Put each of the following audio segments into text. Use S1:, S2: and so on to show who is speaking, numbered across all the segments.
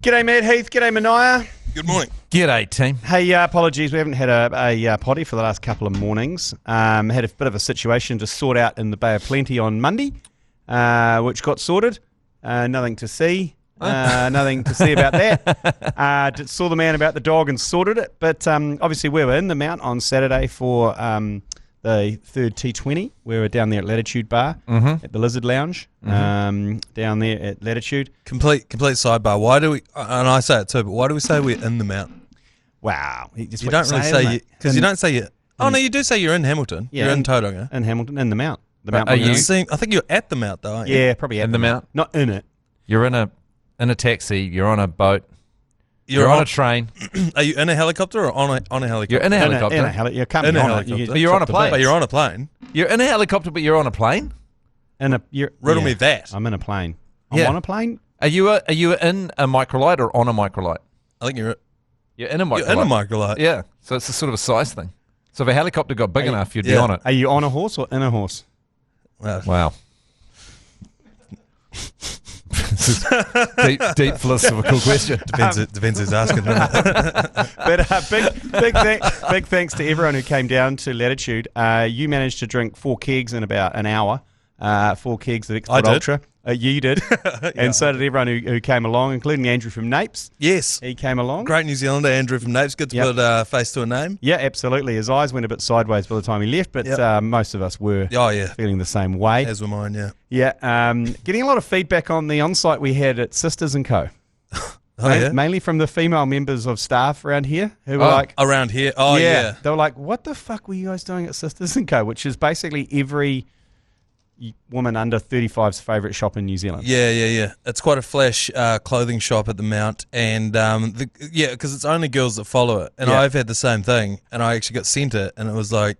S1: G'day, Matt Heath. G'day, Manaia.
S2: Good morning.
S3: G'day, team.
S1: Hey, apologies. We haven't had a potty for the last couple of mornings. Had a bit of a situation to sort out in the Bay of Plenty on Monday, which got sorted. Nothing to see. Nothing to see about that. Saw the man about the dog and sorted it. But obviously we were in the Mount on Saturday for the third T20. We were down there at Latitude Bar at the Lizard Lounge down there at Latitude.
S2: Complete sidebar. Why do we? And I say it too, but why do we say we're in the Mount?
S1: Wow,
S2: You don't really say because you don't say you. Oh no, you do say you're in Hamilton.
S1: Yeah,
S2: you're in Tauranga.
S1: In Hamilton, in the Mount. The Mount.
S2: I think you're at the Mount though, aren't you?
S1: Yeah, probably at
S3: the Mount.
S1: Not in it.
S3: You're in a taxi. You're on a boat. You're on a train.
S2: Are you in a helicopter or on a helicopter?
S3: You're in a helicopter.
S1: You can't be on it.
S3: But you're on a plane.
S2: But you're on a plane.
S3: You're in a helicopter, but you're on a plane.
S2: Riddle me that.
S1: I'm in a plane. I'm on a plane.
S3: Are you in a microlight or on a microlight?
S2: I think you're
S3: in a microlight.
S2: You're in a microlight.
S3: Yeah. So it's a sort of a size thing. So if a helicopter got big enough, you'd be on it.
S1: Are you on a horse or in a horse?
S3: Wow. deep philosophical question.
S2: Depends who's asking.
S1: But big thanks to everyone who came down to Latitude. You managed to drink 4 kegs in about an hour. 4 kegs of Export Ultra. You did. And so did everyone who came along, including Andrew from Napes.
S2: Yes.
S1: He came along.
S2: Great New Zealander, Andrew from Napes. Good to put a face to a name.
S1: Yeah, absolutely. His eyes went a bit sideways by the time he left, but most of us were feeling the same way.
S2: As were mine, yeah.
S1: Yeah. Getting a lot of feedback on the on-site we had at Sisters & Co. Mainly from the female members of staff around here who were like...
S2: Around here? Oh, yeah.
S1: They were like, what the fuck were you guys doing at Sisters & Co., which is basically every woman under 35's favourite shop in New Zealand.
S2: Yeah. It's quite a flash clothing shop at the Mount, and because it's only girls that follow it. And I've had the same thing, and I actually got sent it, and it was like,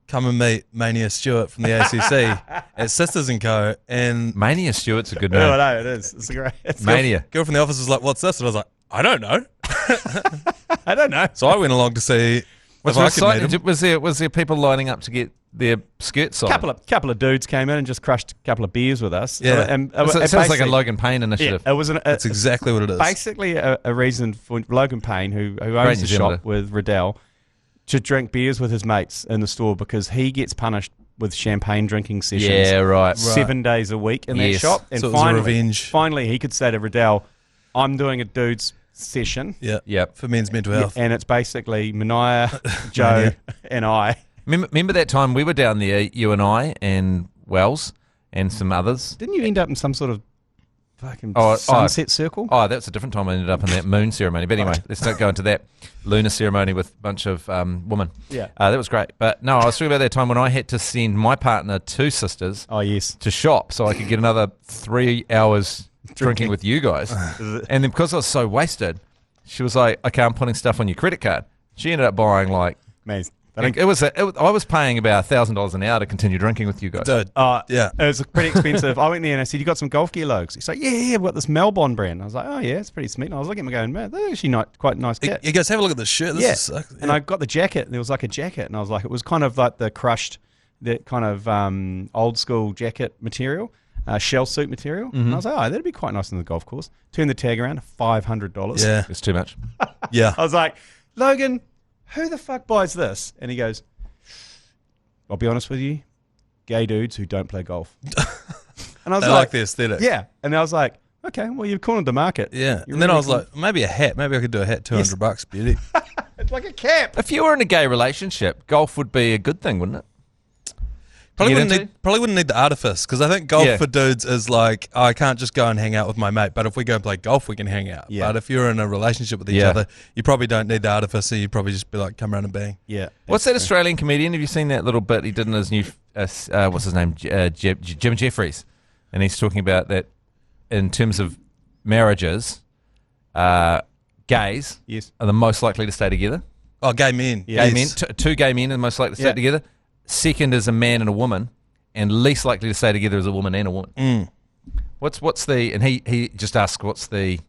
S2: come and meet Manaia Stewart from the ACC at Sisters & Co. And
S3: Manaia Stewart's a good name.
S1: Oh, no, it is. It's great.
S3: Mania.
S2: Girl from the office was like, what's this? And I was like, I don't know.
S1: I don't know.
S2: So I went along to see if I could meet him.
S3: Was there people lining up to get their skirts on?
S1: Couple of dudes came in and just crushed a couple of beers with us.
S2: Yeah.
S3: It sounds like a Logan Payne initiative.
S1: Yeah,
S2: that's exactly what it is.
S1: Basically a reason for Logan Payne, who owns the shop with Riddell, to drink beers with his mates in the store because he gets punished with champagne drinking sessions.
S3: Yeah, right.
S1: 7 days a week in that shop. And
S2: so it was a revenge.
S1: Finally, he could say to Riddell, I'm doing a dude's session.
S2: Yeah. For men's mental health.
S1: And it's basically Manaia, Joe, and I.
S3: Remember that time we were down there, you and I and Wells and some others?
S1: Didn't you end up in some sort of fucking sunset circle?
S3: Oh, that's a different time I ended up in that moon ceremony. But anyway, let's not go into that lunar ceremony with a bunch of women.
S1: Yeah.
S3: That was great. But no, I was talking about that time when I had to send my partner to Sisters to shop so I could get another 3 hours drinking with you guys. And then because I was so wasted, she was like, okay, I'm putting stuff on your credit card. She ended up buying like...
S1: Amazing.
S3: I was paying about $1,000 an hour to continue drinking with you guys.
S2: Dude,
S1: it was pretty expensive. I went there and I said, "You got some golf gear, Logs?" He's like, "Yeah, we've got this Melbourne brand." I was like, "Oh yeah, it's pretty sweet." And I was looking at him going, "Man, that's actually quite a nice kit."
S2: You guys have a look at this shirt. This is sick. Yeah.
S1: And I got the jacket. And there was like a jacket, and I was like, it was kind of like the crushed, that kind of old school jacket material, shell suit material. And I was like, "Oh, that'd be quite nice on the golf course." Turned the tag around, $500.
S2: Yeah,
S3: it's too much.
S2: Yeah,
S1: I was like, "Logan, who the fuck buys this?" And he goes, "I'll be honest with you, gay dudes who don't play golf." And I was
S2: like the aesthetic.
S1: Yeah. And I was like, okay, well, you've cornered the market.
S2: Yeah. And then I was like, maybe a hat. Maybe I could do a hat, $200, beauty.
S1: It's like a cap.
S3: If you were in a gay relationship, golf would be a good thing, wouldn't it?
S2: Probably wouldn't need the artifice, because I think golf for dudes is like, I can't just go and hang out with my mate, but if we go and play golf, we can hang out. Yeah. But if you're in a relationship with each other, you probably don't need the artifice, so you'd probably just be like, come around and bang.
S1: Yeah.
S3: What's that Australian comedian? Have you seen that little bit he did in his new, what's his name, Jim Jeffries? And he's talking about that in terms of marriages, gays are the most likely to stay together.
S2: Oh, gay men.
S3: Gay men. Two gay men are the most likely to stay together. Second is a man and a woman, and least likely to stay together is a woman and a woman. What's the, and he just asked, what's the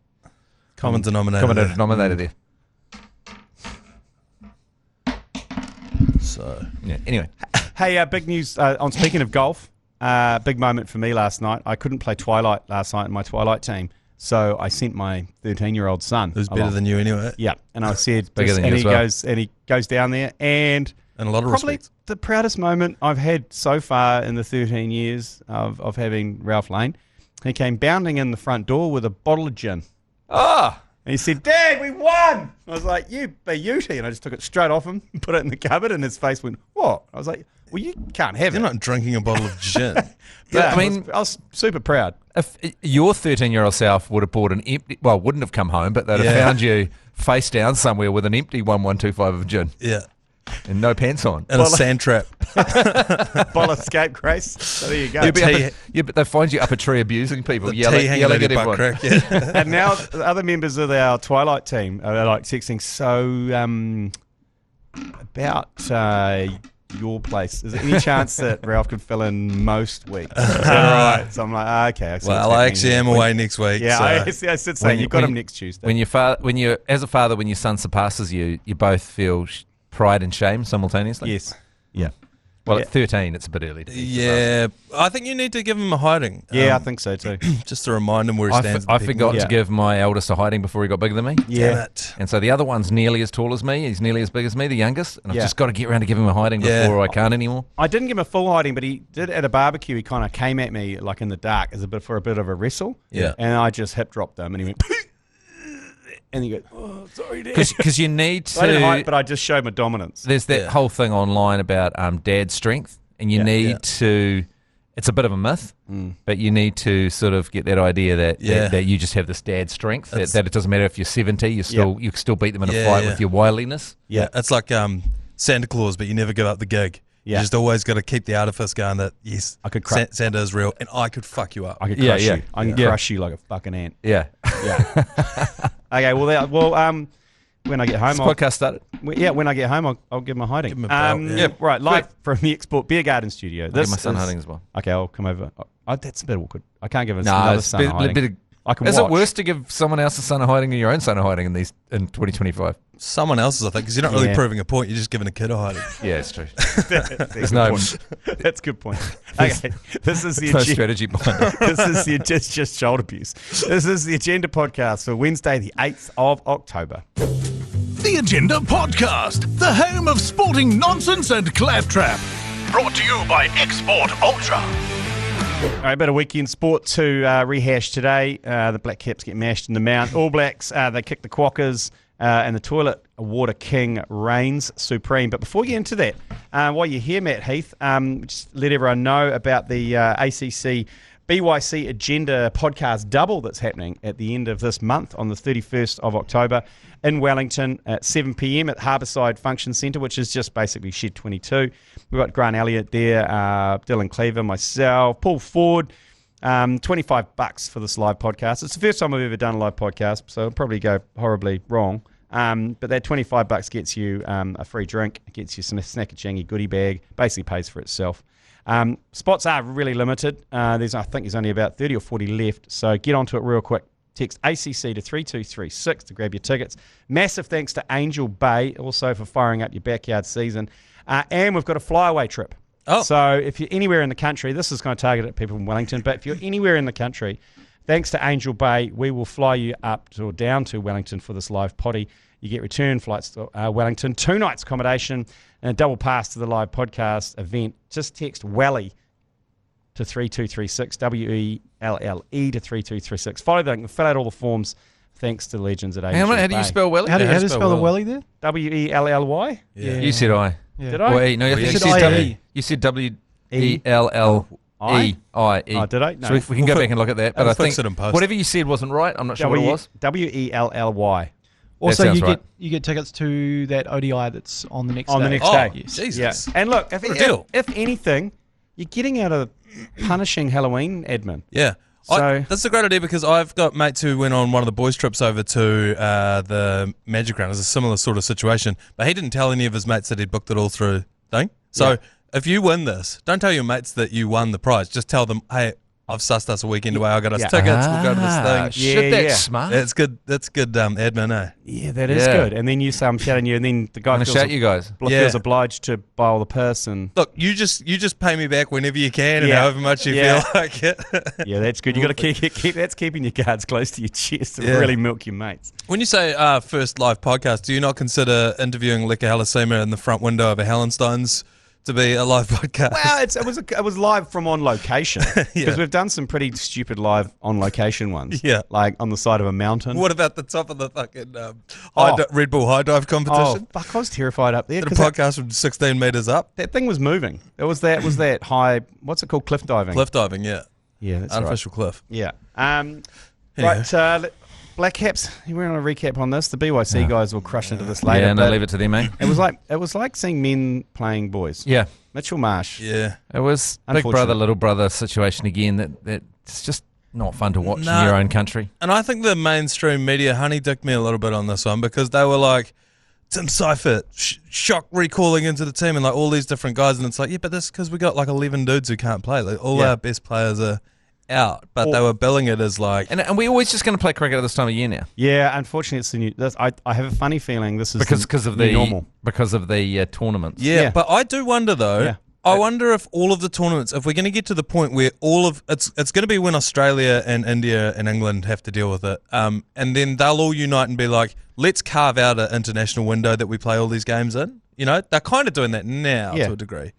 S2: common denominator
S3: there?
S2: So
S3: yeah. Anyway,
S1: hey, big news on speaking of golf. Big moment for me last night. I couldn't play Twilight last night in my Twilight team. So I sent my 13-year-old son.
S2: Who's better than you anyway.
S1: Yeah, and I said,
S3: Bigger than you as well.
S1: he goes down there, and
S2: a lot of
S1: probably
S2: respect.
S1: the proudest moment I've had so far in the 13 years of having Ralph Lane. He came bounding in the front door with a bottle of gin.
S3: Ah.
S1: And he said, "Dad, we won!" I was like, "You beauty!" And I just took it straight off him, put it in the cupboard, and his face went, "What?" I was like, "Well, you can't have
S2: You're
S1: it."
S2: not drinking a bottle of gin.
S1: Yeah,
S3: I mean,
S1: I was super proud.
S3: If your 13-year-old self would have bought an empty, well, wouldn't have come home, but they'd have found you face down somewhere with an empty 1125 of gin.
S2: Yeah.
S3: And no pants on.
S2: And a sand trap.
S1: Bottle of scape, Grace. So there you go.
S3: They find you up a tree abusing people,
S2: tea
S3: yelling
S2: hanging out
S3: at
S2: your butt
S3: everyone.
S2: crack. Yeah.
S1: And now the other members of our Twilight team are like texting, about your place. Is there any chance that Ralph could fill in most weeks? Is that right? So I'm like, okay. I see
S2: Well,
S1: what's
S2: I actually am away next week.
S1: Yeah,
S2: so.
S1: I said so. You've got him next Tuesday.
S3: When as a father, when your son surpasses you, you both feel pride and shame simultaneously.
S1: Yes. Yeah.
S3: Well, at 13, it's a bit early.
S2: Yeah, I think you need to give him a hiding.
S1: Yeah, I think so too.
S2: Just to remind him where he stands.
S3: I forgot to give my eldest a hiding before he got bigger than me.
S1: Yeah.
S2: Damn it.
S3: And so the other one's nearly as tall as me. He's nearly as big as me, the youngest. And I've just got to get around to give him a hiding before I can't anymore.
S1: I didn't give him a full hiding, but he did at a barbecue. He kind of came at me like in the dark for a bit of a wrestle.
S2: Yeah.
S1: And I just hip dropped him, and he went. And he goes, "Oh, sorry, Dad."
S3: Because you need to.
S1: I didn't hide, but I just showed my dominance.
S3: There's that whole thing online about dad's strength, and you need to. It's a bit of a myth, but you need to sort of get that idea that you just have this dad strength. That it doesn't matter if you're 70, you still beat them in a fight with your wiliness.
S2: Yeah, it's like Santa Claus, but you never give up the gig.
S1: Yeah.
S2: You just always got to keep the artifice going that, yes,
S1: I could
S2: Santa is real, and I could fuck you up.
S1: I could crush you. I can crush you like a fucking ant.
S3: Yeah.
S1: Yeah. Okay. Well, when I get home,
S3: Podcast started.
S1: When I get home, I'll give him a hiding.
S2: Give him a belt,
S1: Right, live from the Export Beer Garden studio.
S3: I'll give my son hiding as well.
S1: Okay, I'll come over. That's a bit awkward. I can't give
S3: Nah,
S1: another
S3: it's
S1: son a hiding. I can
S3: Is
S1: watch.
S3: it worse to give someone else a son a hiding than your own son a hiding in 2025?
S2: Someone else's, I think, because you're not really proving a point. You're just giving a kid a hiding.
S3: Yeah, it's true.
S1: There's no point. That's a good point. Okay, this is the
S3: no strategy behind it.
S1: This is the just shoulder abuse. This is the Agenda podcast for Wednesday, the 8th of October.
S4: The Agenda Podcast, the home of sporting nonsense and claptrap. Brought to you by Export Ultra.
S1: All right, a bit of weekend sport to rehash today. The Black Caps get mashed in the Mount. All Blacks, they kick the Quackers, and the toilet water king reigns supreme. But before we get into that, while you're here, Matt Heath, just let everyone know about the ACC BYC Agenda podcast double that's happening at the end of this month on the 31st of October in Wellington at 7 p.m. at Harbourside Function Centre, which is just basically Shed 22. We've got Grant Elliott there, Dylan Cleaver, myself, Paul Ford. $25 for this live podcast. It's the first time I've ever done a live podcast, so it'll probably go horribly wrong. But that $25 gets you a free drink, it gets you some Snackachangy goodie bag, basically pays for itself. Spots are really limited. I think there's only about 30 or 40 left, so get onto it real quick. Text ACC to 3236 to grab your tickets. Massive thanks to Angel Bay also for firing up your backyard season. And we've got a flyaway trip.
S2: Oh.
S1: So if you're anywhere in the country, this is going to target at people in Wellington, but if you're anywhere in the country, thanks to Angel Bay, we will fly you up or down to Wellington for this live potty. You get return flights to Wellington, 2 nights accommodation, and a double pass to the live podcast event. Just text Welly to 3236, WELLE to 3236. Follow that and fill out all the forms. Thanks to the legends at Angel Bay.
S3: How do you spell Welly?
S5: How do you spell the welly there?
S1: WELLY?
S2: Yeah.
S3: You said I.
S5: Yeah.
S1: Did I?
S3: Or E. No, I think you said W. You said WELLEIE.
S1: Oh, did I? No.
S3: So we can go back and look at that. But I think
S2: fix it in post.
S3: whatever you said wasn't right. I'm not sure what it was.
S1: WELLY.
S5: Also,
S3: sounds
S5: you
S3: right.
S5: you get tickets to that ODI that's on the next
S1: On
S5: day.
S1: the next
S2: Oh,
S1: day.
S2: Jesus.
S1: Yeah. And look,
S2: What a deal.
S1: if anything, you're getting out of punishing Halloween admin.
S2: Yeah.
S1: So-
S2: That's a great idea because I've got mates who went on one of the boys' trips over to the Magic Round. It was a similar sort of situation, but he didn't tell any of his mates that he'd booked it all through thing. So if you win this, don't tell your mates that you won the prize. Just tell them, hey, I've sussed us a weekend away. I got us tickets. We'll go to this thing.
S3: Shit, that's smart.
S2: That's good. That's good admin, eh?
S1: Yeah, that is good. And then you say I'm shouting you, and then the guy feels obliged to buy all the purse. And
S2: look, you just pay me back whenever you can, and however much you feel like it.
S1: Yeah, that's good. You got to keep that's keeping your cards close to your chest and really milk your mates.
S2: When you say first live podcast, do you not consider interviewing Leka Halasima in the front window of a Hallensteins to be a live podcast?
S1: Well, it was live from on location because we've done some pretty stupid live on location ones. Yeah, like on the side of a mountain.
S2: What about the top of the fucking Red Bull high dive competition?
S1: Oh, fuck! I was terrified up there.
S2: Did a podcast from 16 meters up.
S1: That thing was moving. It was that high. What's it called? Cliff diving.
S2: Cliff diving. Yeah.
S1: Yeah. That's
S2: artificial cliff.
S1: Yeah. Right. Black Caps, you went on a recap on this. The BYC guys will crush into this later.
S3: Yeah, and I'll leave it to them, mate.
S1: It was like seeing men playing boys.
S3: Yeah.
S1: Mitchell Marsh.
S2: Yeah.
S3: It was big brother, little brother situation again. That's just not fun to watch in your own country.
S2: And I think the mainstream media honey-dicked me a little bit on this one because they were like, Tim Seifert, shock recalling into the team and like all these different guys. And it's like, yeah, but this because we got like 11 dudes who can't play. Like all our best players are out, but they were billing it as like,
S3: and we're always just going to play cricket at this time of year now.
S1: Yeah, unfortunately, it's the new. I have a funny feeling this is
S3: because of the normal tournaments.
S2: Yeah, but I do wonder though. Yeah. I wonder if all of the tournaments, if we're going to get to the point where all of it's going to be when Australia and India and England have to deal with it, and then they'll all unite and be like, let's carve out an international window that we play all these games in. You know, they're kind of doing that now to a degree.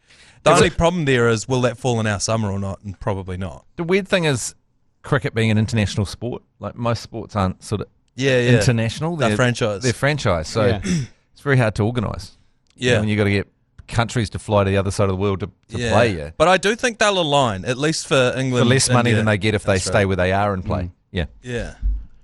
S2: The only problem there is, will that fall in our summer or not? And probably not.
S3: The weird thing is, cricket being an international sport, like most sports aren't sort of international.
S2: They're franchise.
S3: They're franchise, so it's very hard to organise.
S2: Yeah.
S3: You know, when you've got to get countries to fly to the other side of the world to play you.
S2: But I do think they'll align, at least for England.
S3: For less money than they get if they stay where they are and play. Yeah.
S2: Yeah.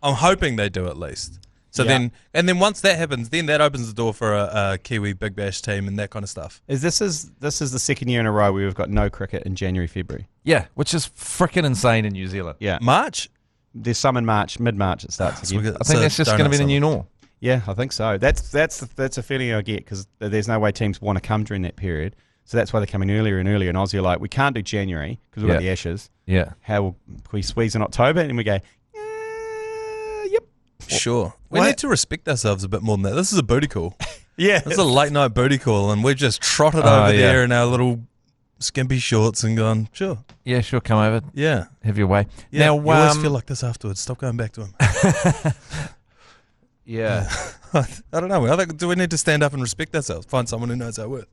S2: I'm hoping they do at least. So then once that happens, then that opens the door for a Kiwi Big Bash team and that kind of stuff.
S1: This is the second year in a row where we've got no cricket in January, February.
S3: Yeah, which is freaking insane in New Zealand.
S1: Yeah.
S2: March?
S1: There's some in March, mid-March it starts again.
S3: I think that's just going to be the new normal.
S1: Yeah, I think so. That's a feeling I get because there's no way teams want to come during that period. So that's why they're coming earlier and earlier. And Aussie are like, we can't do January because we've got the Ashes.
S3: Yeah.
S1: How will we squeeze in October? And we go,
S2: sure. We need to respect ourselves a bit more than that. This is a booty call.
S1: Yeah.
S2: This is a late night booty call, and we've just trotted over there in our little skimpy shorts and gone, sure.
S3: Yeah, sure, come over.
S2: Yeah.
S3: Have your way.
S2: Yeah, now, you always feel like this afterwards. Stop going back to him.
S3: Yeah.
S2: I don't know. I think, do we need to stand up and respect ourselves? Find someone who knows our worth.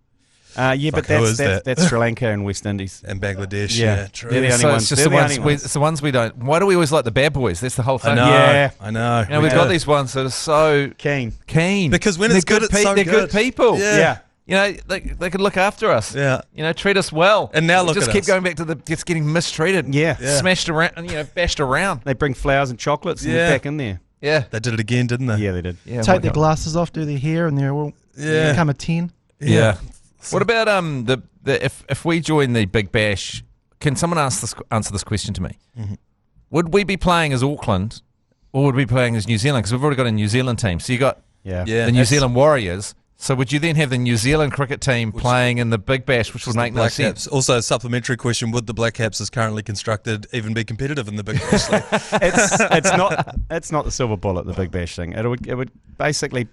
S1: But that's Sri Lanka and West Indies.
S2: And Bangladesh, yeah true.
S1: They're the only ones.
S3: It's the ones we don't. Why do we always like the bad boys? That's the whole thing.
S2: I know.
S3: You know, we've got these ones that are so
S1: keen.
S3: Because
S2: when it's good, it's so
S3: they're good people.
S2: Yeah.
S3: You know, they could look after us.
S2: Yeah.
S3: You know, treat us well.
S2: And now look
S3: just
S2: at
S3: keep
S2: us.
S3: going back to just getting mistreated.
S1: Yeah.
S3: Smashed around, bashed around.
S1: They bring flowers and chocolates and they're back in there.
S3: Yeah.
S2: They did it again, didn't they?
S1: Yeah, they did.
S5: Yeah, take their glasses off, do their hair, and they're all become a 10.
S3: Yeah. What about if we join the Big Bash? Can someone answer this question to me? Mm-hmm. Would we be playing as Auckland, or would we be playing as New Zealand? Because we've already got a New Zealand team. So you got the New Zealand Warriors. So would you then have the New Zealand cricket team playing in the Big Bash, which would make no sense?
S2: Also, a supplementary question: would the Black Caps, as currently constructed, even be competitive in the Big Bash?
S1: It's not the silver bullet, the Big Bash thing. It would basically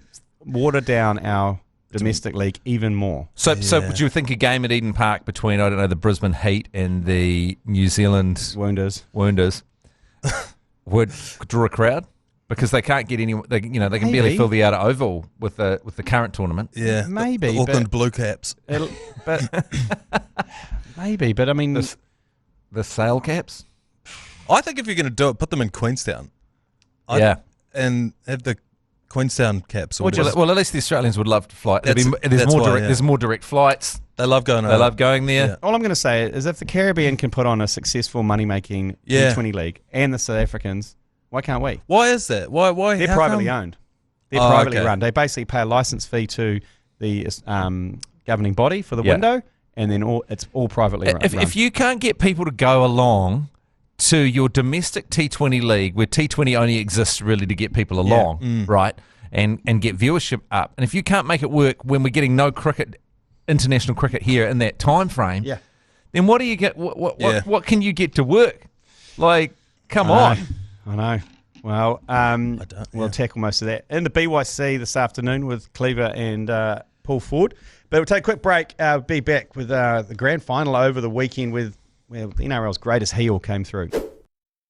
S1: water down our domestic league even more.
S3: So would you think a game at Eden Park between, the Brisbane Heat and the New Zealand
S1: Wounders
S3: would draw a crowd? Because they can't get any, they can barely fill the outer oval with the current tournament.
S2: Yeah,
S1: maybe
S2: the Auckland Blue Caps.
S1: Maybe, but I mean,
S3: the Sail Caps.
S2: I think if you're going to do it, put them in Queenstown. And have the Queenstown Caps.
S3: Well, at least the Australians would love to fly. There's more direct flights.
S2: They love going over.
S3: They love going there.
S1: Yeah. All I'm going to say is if the Caribbean can put on a successful money-making T20 league and the South Africans, why can't we?
S2: Why is that? Why?
S1: They're privately owned. They're privately run. They basically pay a license fee to the governing body for the window, and then it's all privately run.
S3: If you can't get people to go along to your domestic T20 league, where T20 only exists really to get people along, right, and get viewership up, and if you can't make it work when we're getting no international cricket here in that time frame, then what do you get? What can you get to work? Like, come on.
S1: I know. Well, we'll tackle most of that in the BYC this afternoon with Cleaver and Paul Ford. But we'll take a quick break. We'll be back with the grand final over the weekend where the NRL's greatest heel came through.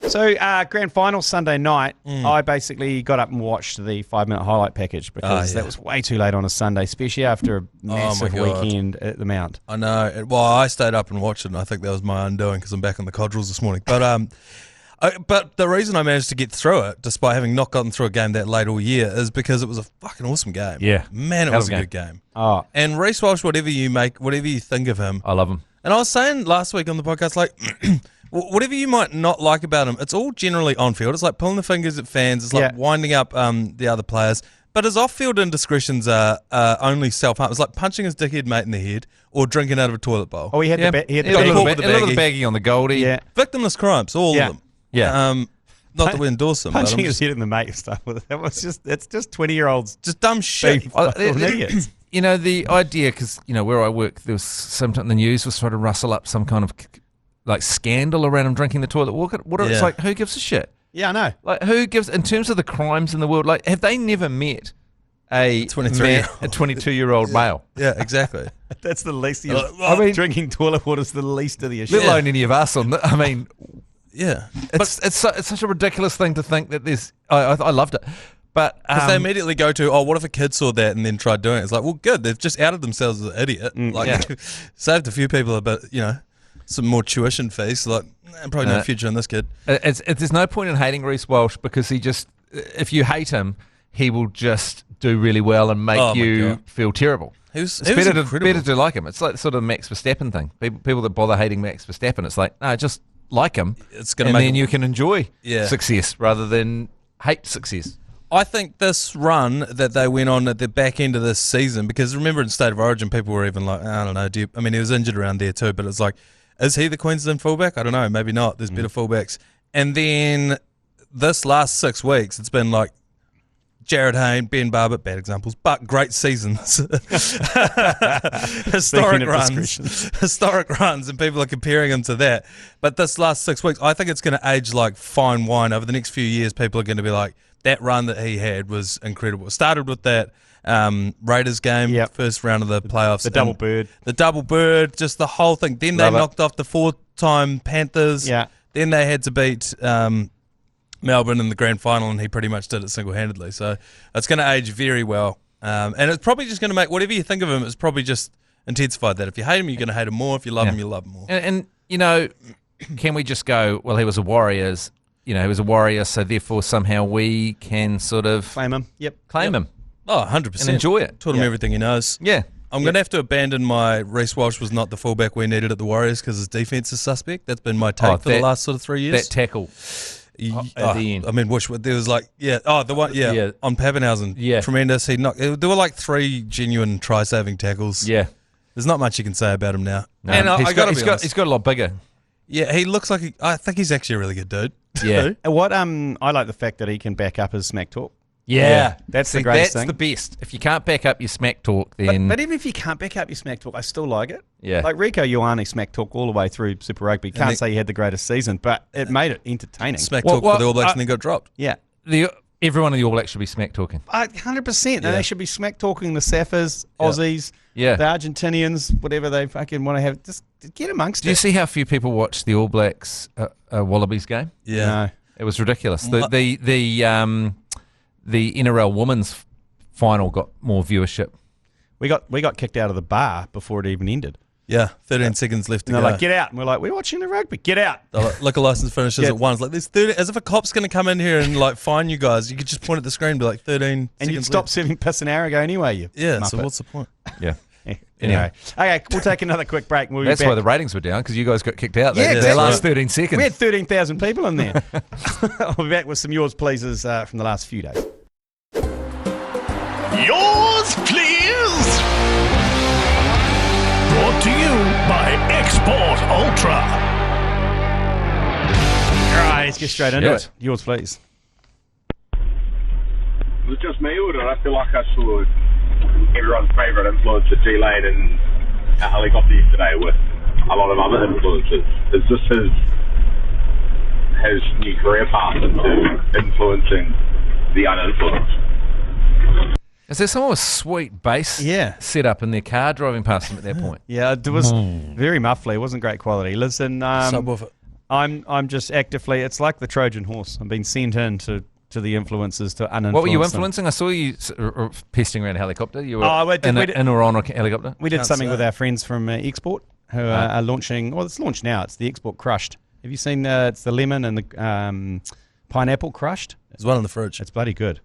S1: So, grand final Sunday night, I basically got up and watched the 5-minute highlight package because that was way too late on a Sunday, especially after a massive weekend at the Mount.
S2: I know. Well, I stayed up and watched it, and I think that was my undoing because I'm back on the Codrils this morning. But the reason I managed to get through it, despite having not gotten through a game that late all year, is because it was a fucking awesome game.
S3: Yeah.
S2: Man, it was a good game.
S1: Oh.
S2: And Reece Walsh, whatever you think of him.
S3: I love him.
S2: And I was saying last week on the podcast, like, whatever you might not like about him, it's all generally on field. It's like pulling the fingers at fans. It's like winding up the other players. But his off-field indiscretions are only self-harm. It's like punching his dickhead mate in the head or drinking out of a toilet bowl.
S1: Oh, he had the
S3: a little baggie on the Goldie.
S1: Yeah.
S2: Victimless crimes, all of them.
S3: Yeah.
S2: Not that we endorse them.
S1: Punching his head in the mate and stuff. It's just 20-year-olds.
S2: Just dumb shit.
S1: Idiots.
S3: You know, the idea, because, you know, where I work, there was sometimes the news was trying to rustle up some kind of, like, scandal around him drinking the toilet water. It's like, who gives a shit?
S1: Yeah, I know.
S3: Like, who gives, in terms of the crimes in the world, like, have they never met a 22-year-old male?
S2: Yeah, exactly.
S1: That's the least of your, drinking toilet water is the least of the issue.
S3: Let alone any of us on I mean...
S2: Yeah,
S3: it's such a ridiculous thing to think that there's. I loved it, but
S2: because they immediately go to, what if a kid saw that and then tried doing it? It's like, well, good, they've just outed themselves as an idiot. Saved a few people a bit, some more tuition fees. Like, probably no future in this kid.
S3: There's no point in hating Reece Walsh because he just, if you hate him, he will just do really well and make you feel terrible.
S2: It's
S3: better to like him. It's like sort of the Max Verstappen thing. People that bother hating Max Verstappen, it's like, no, just like him, then you can enjoy success rather than hate success.
S2: I think this run that they went on at the back end of this season, because remember in State of Origin, people were even like, I don't know, he was injured around there too, but it's like, is he the Queensland fullback? I don't know, maybe not. There's better fullbacks. And then this last 6 weeks, it's been like Jared Hayne, Ben Barber, bad examples, but great seasons. Historic runs, and people are comparing him to that. But this last 6 weeks, I think it's going to age like fine wine. Over the next few years, people are going to be like, that run that he had was incredible. It started with that Raiders game, first round of the playoffs.
S1: The double bird.
S2: The double bird, just the whole thing. Then they knocked off the 4-time Panthers.
S1: Yeah.
S2: Then they had to beat Melbourne in the grand final, and he pretty much did it single-handedly. So it's going to age very well. And it's probably just going to make, whatever you think of him, it's probably just intensified that. If you hate him, you're going to hate him more. If you love him, you'll love him more.
S3: And can we just go, well, he was a Warrior, so therefore somehow we can sort of...
S1: Claim him.
S3: Claim him.
S2: Oh, 100%.
S3: And enjoy it.
S2: Taught him everything he knows.
S3: Yeah.
S2: I'm going to have to abandon my Reece Walsh was not the fullback we needed at the Warriors because his defence is suspect. That's been my take for the last sort of 3 years.
S3: That tackle. At the end.
S2: I mean, there was like, the one, on Pappenhausen.
S3: Yeah.
S2: Tremendous. There were like 3 genuine try-saving tackles.
S3: Yeah.
S2: There's not much you can say about him now.
S3: No,
S2: and
S3: he's got a lot bigger.
S2: Yeah, he looks like, I think he's actually a really good dude.
S3: Yeah.
S1: What I like the fact that he can back up his smack talk.
S3: Yeah.
S1: That's the greatest
S3: thing. That's the best. If you can't back up your smack talk, then...
S1: But even if you can't back up your smack talk, I still like it.
S3: Yeah.
S1: Like Rieko Ioane smack talk all the way through Super Rugby. Can't say he had the greatest season, but it made it entertaining.
S2: Smack talk for the All Blacks and then got dropped.
S1: Yeah.
S3: Everyone in the All Blacks should be smack talking.
S1: 100%. And they should be smack talking the Saffers, Aussies, the Argentinians, whatever they fucking want to have. Just get amongst it.
S3: Do you see how few people watch the All Blacks Wallabies game?
S2: Yeah.
S1: No.
S3: It was ridiculous. The NRL women's final got more viewership.
S1: We got kicked out of the bar before it even ended.
S2: Yeah, 13 seconds left to go.
S1: They're like, get out. And we're like, we're watching the rugby. Get out.
S2: Liquor license finishes at 1. It's like, there's 30, as if a cop's going to come in here and like fine you guys. You could just point at the screen and be like, 13
S1: and
S2: seconds
S1: you'd stop serving piss an hour ago anyway, you muppet.
S2: So what's the point?
S3: Yeah.
S1: Anyway. Okay, we'll take another quick break. And
S3: That's why the ratings were down, because you guys got kicked out the last 13 seconds.
S1: We had 13,000 people in there. I'll be back with some yours pleases from the last few days.
S4: Yours please. Brought to you by Export Ultra.
S1: All right, let's get straight into it. Yours please.
S6: Was it just me, or did I feel like I saw everyone's favourite influencer G Lane in a helicopter yesterday with a lot of other influencers? Is this his new career path into influencing the uninfluenced.
S3: Is there someone with sweet bass set up in their car driving past them at that point?
S1: Yeah, it was very muffly. It wasn't great quality. Listen,
S2: Subwoofer.
S1: I'm just actively. It's like the Trojan horse. I'm being sent in to the influencers to uninfluence.
S3: What were you
S1: them.
S3: influencing? I saw you pesting around a helicopter. You were
S1: in
S3: or on a helicopter?
S1: We did something with our friends from Export who are launching. Well, it's launched now. It's the Export Crushed. Have you seen? It's the lemon and the pineapple crushed.
S2: There's one in the fridge.
S1: It's bloody good.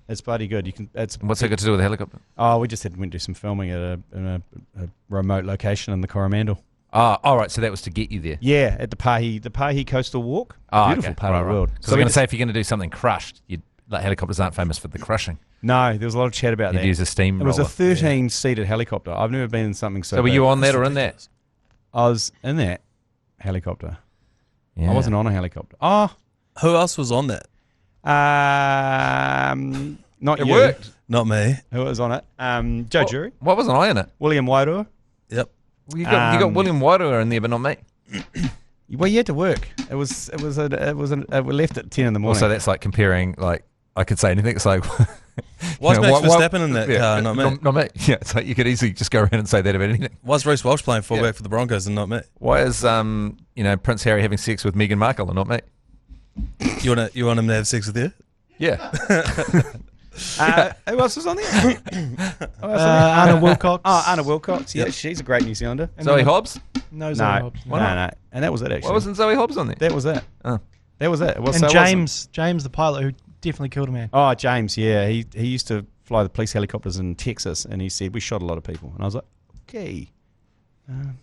S1: It's bloody good. You can.
S3: What's that got to do with the helicopter?
S1: Oh, we just went to do some filming at a remote location in the Coromandel.
S3: Oh, all right. So that was to get you there.
S1: Yeah, at the Pahi Coastal Walk. Beautiful part of the world.
S3: So I was going to say, if you're going to do something crushed, helicopters aren't famous for the crushing.
S1: No, there was a lot of chat about that.
S3: You'd use a steam roller.
S1: It was a 13-seated helicopter. I've never been in something so
S3: were
S1: big.
S3: you on that or in that?
S1: I was in that helicopter.
S3: Yeah.
S1: I wasn't on a helicopter. Oh.
S2: Who else was on that?
S1: Not
S3: it
S1: you.
S2: Worked. Not me.
S1: Who was on it? Joe Jury.
S3: Why wasn't I in it?
S1: William Wairua.
S2: Yep.
S3: You got William Wairua in there, but not me.
S1: Well, you had to work. We left at 10 in the morning.
S3: Also, that's like comparing, like, I could say anything. It's like,
S2: why's Max Verstappen in that car, not me?
S3: Not me. Yeah, it's like you could easily just go around and say that about anything.
S2: Why's Reece Walsh playing fullback for the Broncos and not me?
S3: Why is Prince Harry having sex with Meghan Markle and not me?
S2: You want him to have sex with you?
S3: Yeah.
S1: Who else was on there?
S5: Anna Wilcox.
S1: Oh, Anna Wilcox. Yeah, she's a great New Zealander.
S3: Zoe Hobbs?
S5: No, Zoe Hobbs.
S1: No. And that was it, actually.
S3: Why wasn't Zoe Hobbs on there?
S1: That was it.
S3: Oh.
S1: That was it.
S5: And James, the pilot, who definitely killed a man.
S1: Oh, James, yeah. He used to fly the police helicopters in Texas, and he said, we shot a lot of people. And I was like, okay.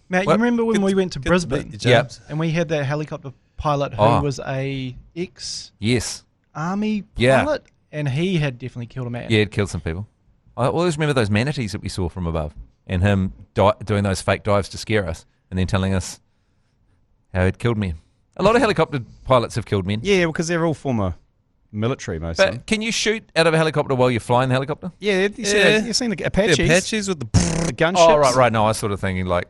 S5: Matt, you remember when we went to Brisbane?
S3: Yeah.
S5: And we had that helicopter pilot who was a ex-army pilot? And he had definitely killed a man.
S3: Yeah, he'd killed some people. I always remember those manatees that we saw from above and him doing those fake dives to scare us and then telling us how he'd killed men. A lot of helicopter pilots have killed men.
S1: Yeah, because they're all former military, most of them.
S3: But can you shoot out of a helicopter while you're flying the helicopter?
S1: Yeah, you've seen the Apaches.
S2: The Apaches with the
S1: gunships.
S3: Oh, right. No, I was sort of thinking like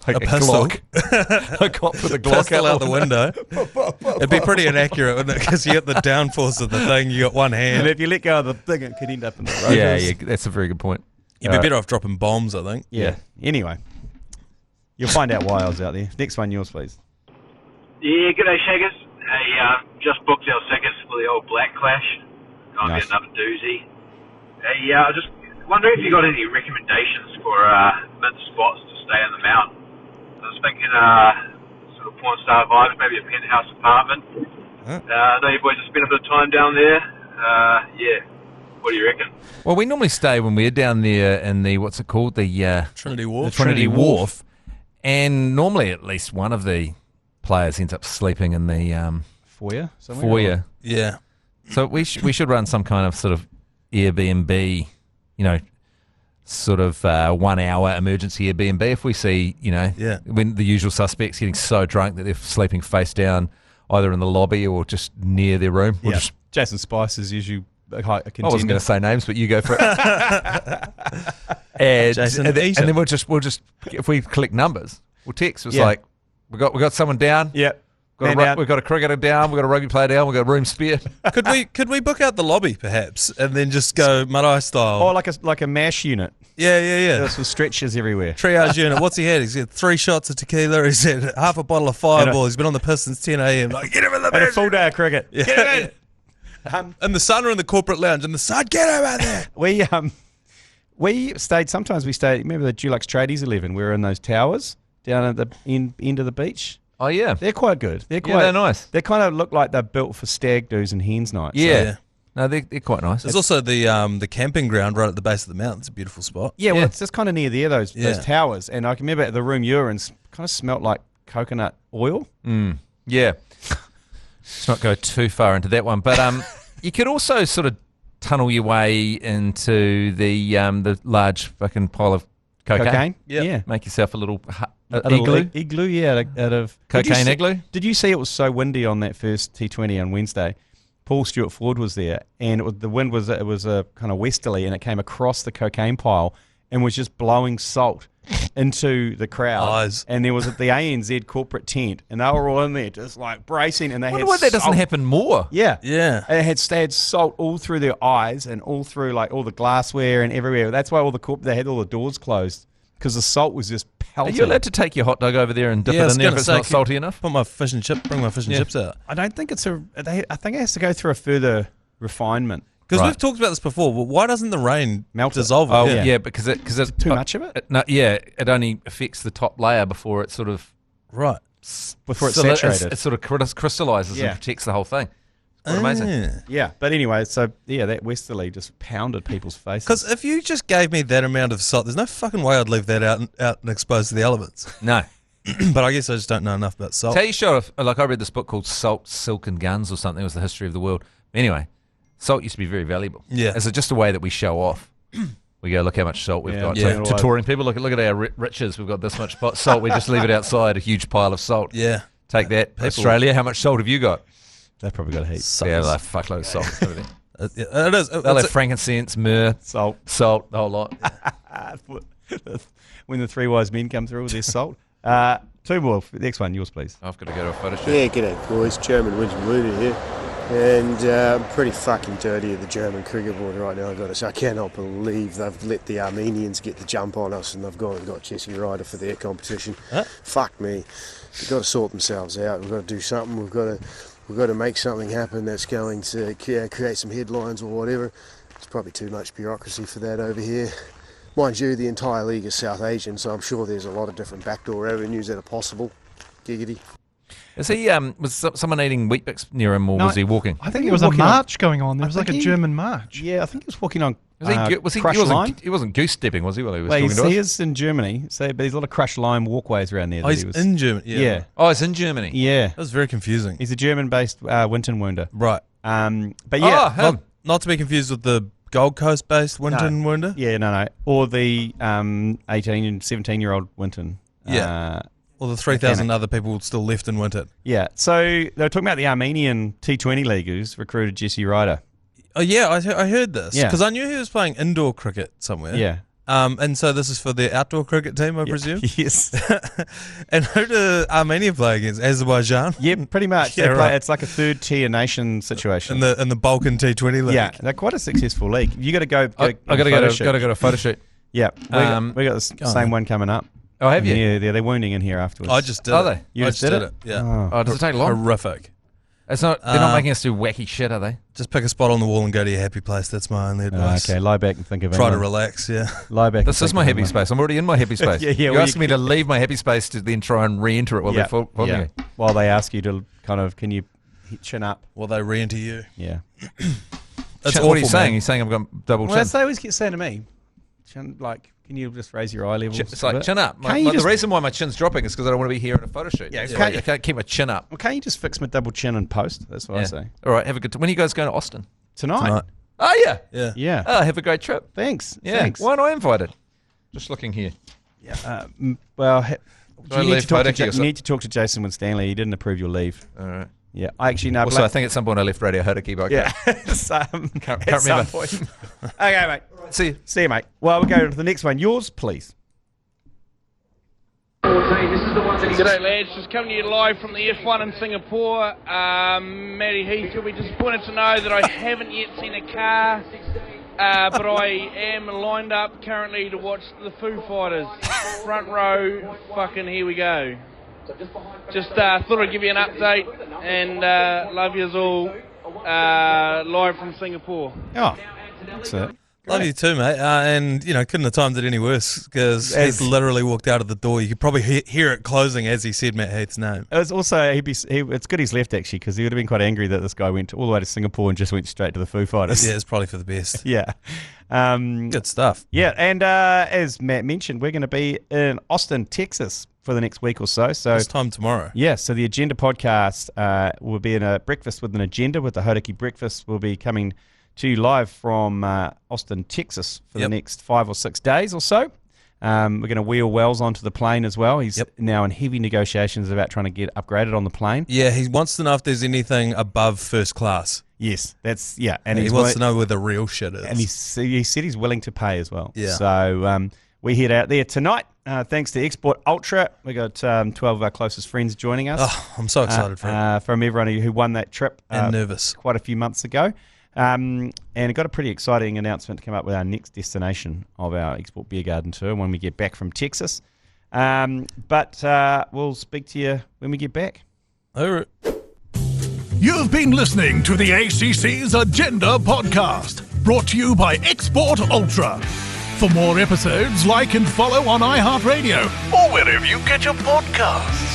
S3: a
S2: pistol.
S3: Glock. A cop with a Glock
S2: pistol out the window. It'd be pretty inaccurate, wouldn't it? Because you got the downforce of the thing, you got one hand.
S1: And if you let go of the thing, it could end up in the road.
S3: Yeah, that's a very good point.
S2: You'd be better off dropping bombs, I think.
S1: Yeah. Anyway, you'll find out why I was out there. Next one, yours, please.
S7: Yeah, g'day, Shaggers. Hey, just booked our tickets for the old Black Clash. Gonna be another doozy. Hey, I just wondering if you got any recommendations for mid spots to stay in the mount. I was thinking sort of porn star vibes, maybe a penthouse apartment. I know you boys have spent a bit of time down there. Yeah, what do you reckon?
S3: Well, we normally stay when we're down there in the, what's it called? The
S2: Trinity Wharf.
S3: The Trinity Wharf. And normally at least one of the players ends up sleeping in the foyer.
S2: Yeah.
S3: So we should run some kind of sort of Airbnb, sort of 1 hour emergency Airbnb if we see, when the usual suspects getting so drunk that they're sleeping face down either in the lobby or just near their room.
S1: Yeah. Jason Spice is usually a contender.
S3: I wasn't going to say names, but you go for it. and then we'll just if we collect numbers, we'll text. It's like we got someone down.
S1: Yeah.
S3: We've got a cricketer down, we've got a rugby player down, we've got a room spare.
S2: Could we book out the lobby perhaps and then just go Manaia style?
S1: Or like a MASH unit.
S2: Yeah.
S1: There's some stretchers everywhere.
S2: Triage unit. What's he had? He's had 3 shots of tequila. He's had half a bottle of Fireball. He's been on the piss since 10 a.m. Like, get him in the bed.
S1: And a full day of cricket.
S2: Yeah. Get him in. And the sun are in the corporate lounge and the sun, get him out there.
S1: We stayed, sometimes we stayed, remember the Dulux Tradies 11? We were in those towers down at the end of the beach.
S3: Oh, yeah.
S1: They're quite good. They're
S3: nice.
S1: They kind of look like they're built for stag do's and hens nights.
S3: Yeah. No, they're quite nice.
S2: There's also the camping ground right at the base of the mountain. It's a beautiful spot.
S1: Yeah, well, it's just kind of near there, those towers. And I can remember the room you were in kind of smelt like coconut oil.
S3: Yeah. Let's not go too far into that one. But you could also sort of tunnel your way into the large fucking pile of cocaine.
S1: Yeah.
S3: Make yourself a little
S1: igloo, yeah, out of
S3: cocaine igloo.
S1: Did you see it was so windy on that first T20 on Wednesday? Paul Stewart Ford was there, and the wind was a kind of westerly, and it came across the cocaine pile and was just blowing salt into the crowd.
S2: Eyes.
S1: And there was at the ANZ corporate tent, and they were all in there just like bracing, and they
S3: Wonder
S1: had
S3: why that doesn't
S1: salt.
S3: happen more.
S1: Yeah.
S2: Yeah.
S1: They had salt all through their eyes and all through like all the glassware and everywhere. That's why all they had all the doors closed, because the salt was just
S3: Are
S1: pelting.
S3: you allowed to take your hot dog over there and dip
S2: Yeah, I
S3: it
S2: was
S3: in there if
S2: gonna
S3: it's
S2: say,
S3: not salty enough?
S2: Bring my fish and chips out.
S1: I don't think it's I think it has to go through a further refinement.
S2: Because
S3: Right.
S2: we've talked about this before. But why doesn't the rain
S1: Melt it.
S2: dissolve it?
S3: Oh,
S1: Yeah.
S3: yeah, because it's
S1: Too much of it?
S3: No, yeah, it only affects the top layer before it sort of
S2: Right.
S1: Before it's
S3: soli-
S1: saturated.
S3: It sort of crystallizes
S1: Yeah.
S3: and protects the whole thing. Quite amazing.
S1: Yeah, but anyway, so yeah, that westerly just pounded people's faces.
S2: Because if you just gave me that amount of salt, there's no fucking way I'd leave that out and exposed to the elements.
S3: No.
S2: But I guess I just don't know enough about salt.
S3: Tell you show off, like I read this book called Salt, Silk and Guns or something. It was the history of the world. Anyway, salt used to be very valuable.
S2: Yeah.
S3: It's just a way that we show off. We go, look how much salt we've got.
S2: Yeah.
S3: To touring people, look at our riches. We've got this much salt. We just leave it outside, a huge pile of salt.
S2: Yeah.
S3: Take that. Australia, how much salt have you got?
S1: They've probably got a heap.
S3: Yeah, like fuckload of salt. Everything.
S2: It is.
S3: They'll have frankincense, myrrh,
S1: Salt.
S3: the whole lot.
S1: When the three wise men come through with their salt. Two more. Next one, yours, please.
S3: I've got to go to a photo shoot.
S8: Yeah, g'day boys, Chairman Winston Wooter here. And I'm pretty fucking dirty at the German cricket board right now, I've got to say. I cannot believe they've let the Armenians get the jump on us and they've gone and got Jesse Ryder for their competition.
S2: Huh?
S8: Fuck me. They've got to sort themselves out. We've got to do something. We've got to make something happen that's going to create some headlines or whatever. There's probably too much bureaucracy for that over here. Mind you, the entire league is South Asian, so I'm sure there's a lot of different backdoor avenues that are possible. Giggity.
S3: Is he? Was someone eating Weet-Bix near him, or
S5: No,
S3: was he walking?
S5: I think there was a march going on. There was like a German march.
S1: Yeah, I think he was walking on
S3: Was he?
S1: crushed lime.
S3: He wasn't goose stepping, was he? While he was
S1: Well,
S3: talking to us?
S1: he is in Germany, but there's a lot of crushed lime walkways around there.
S2: Oh, he's in Germany.
S1: Yeah.
S3: Oh, it's in Germany.
S1: Yeah.
S2: That was very confusing.
S1: He's a German-based Winton Wounder.
S2: Right.
S1: But yeah.
S3: him.
S2: Not to be confused with the Gold Coast-based Winton Wounder.
S1: Yeah, no. Or the 18 and 17-year-old Winton.
S2: Yeah. Well, the 3,000 other people still left in Winton.
S1: Yeah. So they were talking about the Armenian T20 league who's recruited Jesse Ryder.
S2: Oh, yeah, I heard this.
S1: Yeah.
S2: Because I knew he was playing indoor cricket somewhere.
S1: Yeah.
S2: And so this is for the outdoor cricket team, I presume?
S1: Yes.
S2: And who do Armenia play against? Azerbaijan?
S1: Yeah, pretty much.
S2: Yeah, right.
S1: It's like a third-tier nation situation.
S2: In the Balkan T20 league.
S1: Yeah, they're quite a successful league. You got to go.
S3: I got to go to a photo shoot.
S1: Yeah, we got the same one coming up.
S3: Oh, have you?
S1: Yeah, they're wounding in here afterwards.
S2: I just did
S3: Are
S2: it.
S3: they?
S1: You
S2: I
S1: just did it?
S2: Yeah.
S3: Oh, does it take long?
S2: Horrific.
S3: It's not. They're not making us do wacky shit, are they?
S2: Just pick a spot on the wall and go to your happy place. That's my only advice.
S1: Okay, lie back and think of it.
S2: Try to relax, yeah.
S1: Lie back.
S3: This is my happy space. I'm already in my happy space.
S1: Yeah,
S3: You're
S1: well,
S3: asking me to leave my happy space to then try and re-enter it while they're filming me.
S1: While they ask you to kind of, can you chin up?
S2: Well, they re-enter you.
S1: Yeah.
S2: That's
S3: What are you
S2: awful,
S3: saying?
S2: man.
S3: He's saying I've got double
S1: Well,
S3: chin.
S1: that's they always keep saying to me. Chin, like, can you just raise your eye levels?
S3: It's
S1: a
S3: like
S1: bit?
S3: chin up.
S1: Can't you
S3: The
S1: just-
S3: reason why my chin's dropping is because I don't want to be here at a photo shoot.
S1: Yeah,
S3: So
S1: can't
S3: I can't keep my chin up.
S1: Well, can't you just fix my double chin and post? That's what I say.
S3: All right, have a good. When are you guys going to Austin?
S1: Tonight.
S3: Oh yeah.
S2: Yeah.
S1: Yeah.
S3: Oh, have a great trip.
S1: Thanks.
S3: Yeah.
S1: Thanks.
S3: Why am I invited? Just looking here.
S1: Well,
S3: Do I
S1: you need,
S3: leave
S1: to talk to
S3: Hodaki or
S1: you need to talk to Jason Winstanley. He didn't approve your leave.
S3: All right.
S1: Yeah, I actually know.
S3: Also, I think at some point I left Radio Hodaki, but
S1: Yeah.
S3: can't
S1: at some
S3: remember.
S1: point. Okay, mate.
S3: See you.
S1: See you, mate. Well, we'll go to the next one. Yours, please.
S9: G'day lads, just coming to you live from the F1 in Singapore. Matty Heath, you'll be disappointed to know that I haven't yet seen a car, but I am lined up currently to watch the Foo Fighters. Front row, fucking here we go. Just thought I'd give you an update and love yous all live from Singapore.
S1: Oh, that's it.
S2: Love you too, mate. And, couldn't have timed it any worse because he's literally walked out of the door. You could probably hear it closing as he said Matt Heath's name.
S1: It was also, it's good he's left actually, because he would have been quite angry that this guy went all the way to Singapore and just went straight to the Foo Fighters.
S2: Yeah, it's probably for the best.
S1: Yeah.
S2: Good stuff.
S1: Yeah, and as Matt mentioned, we're going to be in Austin, Texas for the next week or so. So
S2: This time tomorrow.
S1: yeah, so the Agenda podcast will be in a breakfast with an agenda with the Hodaki Breakfast. Will be coming to you live from Austin, Texas for the next 5 or 6 days or so. We're going to wheel Wells onto the plane as well. He's now in heavy negotiations about trying to get upgraded on the plane.
S2: Yeah, he wants to know if there's anything above first class.
S1: Yes, that's and
S2: he
S1: he's
S2: wants to know where the real shit is.
S1: And he said he's willing to pay as well.
S2: Yeah.
S1: So we head out there tonight. Thanks to Export Ultra. We got 12 of our closest friends joining us.
S2: Oh, I'm so excited for it.
S1: From everyone who won that trip.
S2: And nervous.
S1: Quite a few months ago. And got a pretty exciting announcement to come up with our next destination of our Export Beer Garden tour when we get back from Texas. But we'll speak to you when we get back.
S2: All right.
S4: You've been listening to the ACC's Agenda podcast, brought to you by Export Ultra. For more episodes, like and follow on iHeartradio or wherever you get your podcasts.